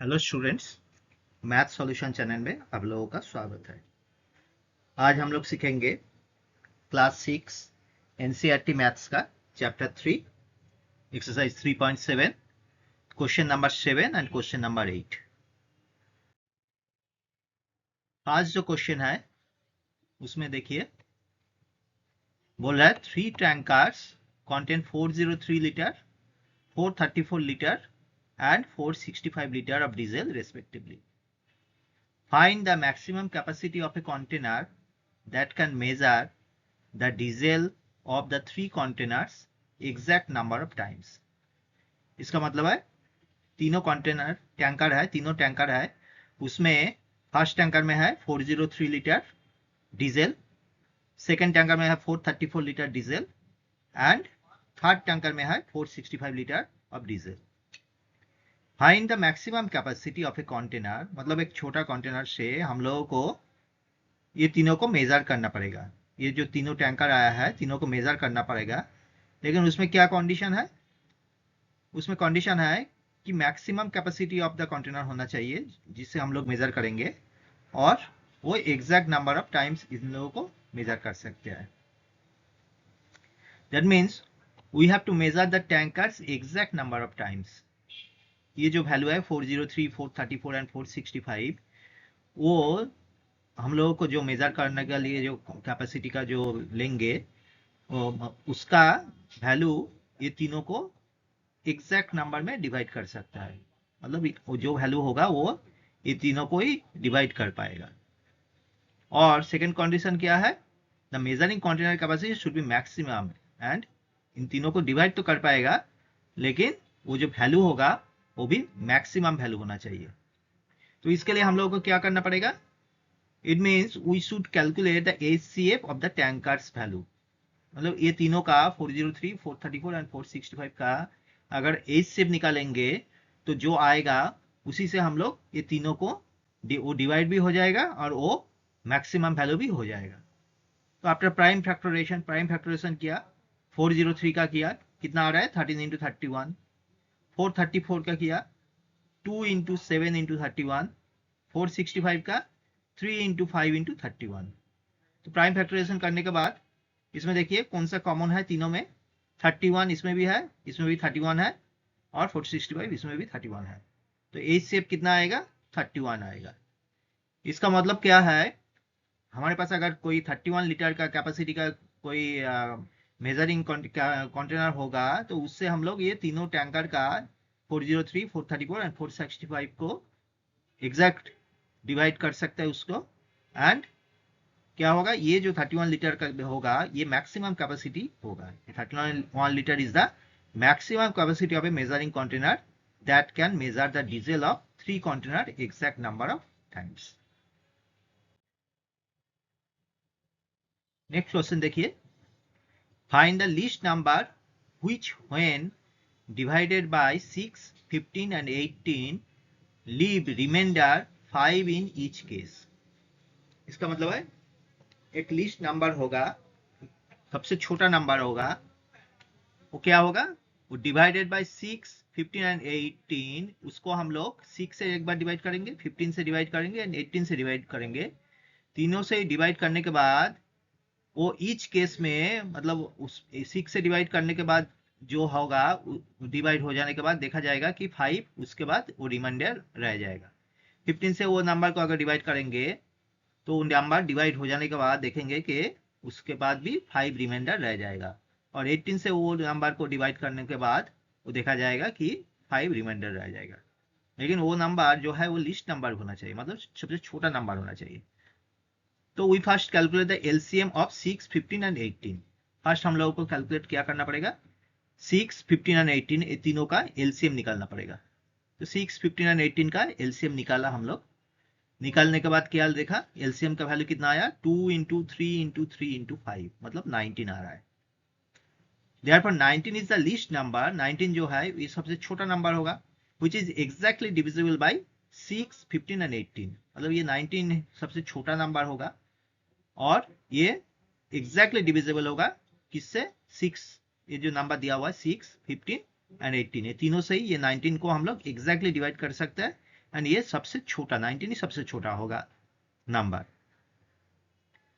Hello students, math solution channel में आप लोगों का स्वागत है। आज हम लोग सीखेंगे क्लास 6 एनसीईआरटी मैथ्स का chapter 3 exercise 3.7 question number 7 and question number 8। आज जो क्वेश्चन है उसमें देखिए, बोल रहा है 3 tankers contain 403 litre, 434 litre and 465 litre of diesel respectively. Find the maximum capacity of a container that can measure the diesel of the 3 containers exact number of times. इसका मतलब है तीनों कंटेनर तीनों टैंकर है, उसमें फर्स्ट टैंकर में है 403 litre diesel, second tanker में है 434 litre diesel and third tanker में है 465 litre of diesel. Find the maximum capacity of a container, मतलब एक छोटा कंटेनर से हम लोगों को ये तीनों को मेजर करना पड़ेगा। ये जो तीनों टैंकर आया है तीनों को मेजर करना पड़ेगा, लेकिन उसमें क्या कंडीशन है? उसमें कंडीशन है कि maximum capacity of the container होना चाहिए जिससे हम लोग मेजर करेंगे, और वो एग्जैक्ट नंबर ऑफ टाइम्स इन लोगों को मेजर कर सकते हैं। That means we have to measure the tankers exact number of times. ये जो वैल्यू है 403, 434 एंड 465, वो हम लोगों को जो मेजर करने के लिए जो कैपेसिटी का जो लेंगे उसका वैल्यू ये तीनों को एग्जैक्ट नंबर में डिवाइड कर सकता है। मतलब जो वैल्यू होगा वो ये तीनों को ही डिवाइड कर पाएगा। और सेकंड कंडीशन क्या है? The measuring container capacity should be maximum, and in तीनों को डिवाइड तो कर पाएगा लेकिन वो जो वैल्यू होगा वो भी मैक्सिमम वैल्यू होना चाहिए। तो इसके लिए हम लोगों को क्या करना पड़ेगा? It means we should calculate the HCF of the tankers value. मतलब ये तीनों का 403, 434 एंड 465 का अगर एचसीएफ निकालेंगे तो जो आएगा उसी से हम लोग ये तीनों को वो डिवाइड भी हो जाएगा और वो मैक्सिमम वैल्यू भी हो जाएगा। तो आफ्टर प्राइम फैक्टराइजेशन किया, 403 का किया, कितना आ रहा है 13 इंटू 31। 434 का किया 2 इंटू 7 इंटू 31। 465 का 3 इंटू 5 इंटू 31। तो प्राइम फैक्टराइजेशन करने के बाद इसमें देखिए कौन सा कॉमन है तीनों में। 31 इसमें भी है, इसमें भी 31 है, और 465 इसमें भी 31 है। तो एचसीएफ कितना आएगा? 31 आएगा। इसका मतलब क्या है? हमारे पास अगर कोई 31 लीटर का कैपेसिटी का कोई मेजरिंग कंटेनर होगा तो उससे हम लोग ये तीनों टैंकर का 403, 434 एंड 465 को एग्जैक्ट डिवाइड कर सकते हैं उसको, एंड क्या होगा? ये जो 31 लीटर का होगा ये मैक्सिमम कैपेसिटी होगा। 31 litre is the maximum capacity of a measuring container that can measure the diesel of 3 container exact number of times. Next question देखिए, find the least number which when divided by 6, 15 and 18 leave remainder 5 in each case. इसका मतलब है एक list number होगा, सबसे छोटा number होगा, वो क्या होगा? वो डिवाइडेड बाय 6, 15 एंड 18, उसको हम लोग 6 से एक बार डिवाइड करेंगे, 15 से डिवाइड करेंगे एंड 18 से डिवाइड करेंगे। तीनों से डिवाइड करने के बाद वो ईच केस में, मतलब उस 6 से डिवाइड करने के बाद जो होगा डिवाइड हो जाने के बाद देखा जाएगा कि 5 उसके बाद वो रिमाइंडर रह जाएगा। 15 से वो नंबर को अगर डिवाइड करेंगे तो नंबर डिवाइड हो जाने के बाद देखेंगे कि उसके बाद भी 5 रिमाइंडर रह जाएगा, और 18 से वो नंबर को डिवाइड करने के बाद वो देखा जाएगा कि 5 रिमाइंडर रह जाएगा। लेकिन वो नंबर जो है वो लिस्ट नंबर होना चाहिए, मतलब सबसे छोटा नंबर होना चाहिए। तो we first calculate the LCM of 6, 15 and 18। First हम लोगों को कैलकुलेट क्या करना पड़ेगा? 6, 15 एंड 18 ये तीनों का एलसीएम निकालना पड़ेगा। तो 6, 15 एंड 18 का एलसीएम निकाला हम लोग। निकालने के बाद क्या देखा? एलसीएम का वैल्यू कितना आया? 2 इंटू 3 इंटू 3 इंटू 5, मतलब 19 आ रहा है। Therefore 19 is the least number। 19 जो है ये सबसे छोटा नंबर होगा, which is exactly divisible by 6, 15 and 18। मतलब ये 19 सबसे छोटा नंबर होगा और ये exactly divisible होगा किससे? 6, ये जो नंबर दिया हुआ है 6, 15 एंड 18, ये तीनों से ही ये 19 को हम लोग exactly डिवाइड कर सकते हैं एंड ये सबसे छोटा 19 ही सबसे छोटा होगा number.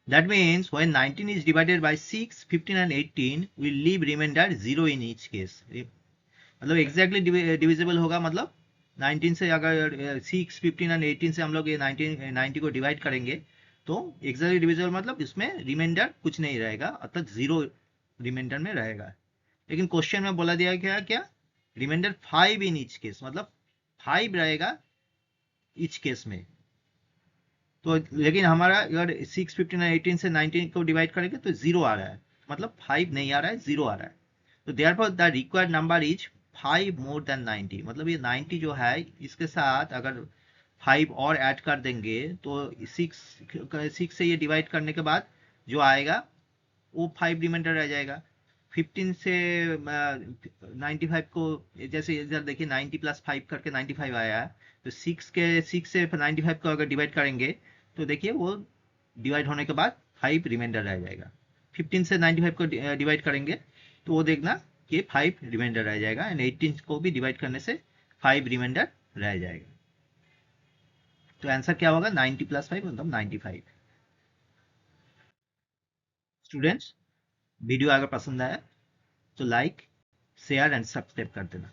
That means when 19 is divided by 6, 15 and 18, we leave remainder 0 in each case. मतलब exactly divisible होगा, मतलब 19 से अगर 6, 15 and 18 से हम लोग ये 90 को डिवाइड करेंगे तो exactly divisible मतलब इसमें रिमाइंडर कुछ नहीं रहेगा, अर्थात 0 रिमाइंडर में रहेगा. लेकिन क्वेश्चन में बोला दिया गया क्या, रिमाइंडर 5 इन ईच केस, मतलब 5 रहेगा ईच केस में. तो लेकिन हमारा अगर 6, 15 और 18 से 19 को डिवाइड करेंगे तो 0 आ रहा है, मतलब 5 नहीं आ रहा है, 0 आ रहा है. तो therefore the required number is 5 more than 90. मतलब ये 90 जो है इसके साथ अगर 5 और ऐड कर देंगे तो 6 से ये डिवाइड करने के बाद जो आएगा वो 5 रिमाइंडर रह जाएगा. 15 से 95 को, जैसे इधर देखिए 90 प्लस 5 करके 95 आया है, तो 6 से 95 को अगर डिवाइड करेंगे तो देखिए वो डिवाइड होने के बाद 5 रिमाइंडर रह जाएगा. 15 से 95 को डिवाइड करेंगे तो वो देखना कि 5 रिमाइंडर रह जाएगा, एंड 18 को भी डिवाइड करने से 5 रिमाइंडर रह जाएगा. तो आंसर क्या होगा, 90 प्लस 5 मतलब 95. स्टूडेंट्स, वीडियो अगर पसंद आया तो लाइक, शेयर एंड सब्सक्राइब कर देना.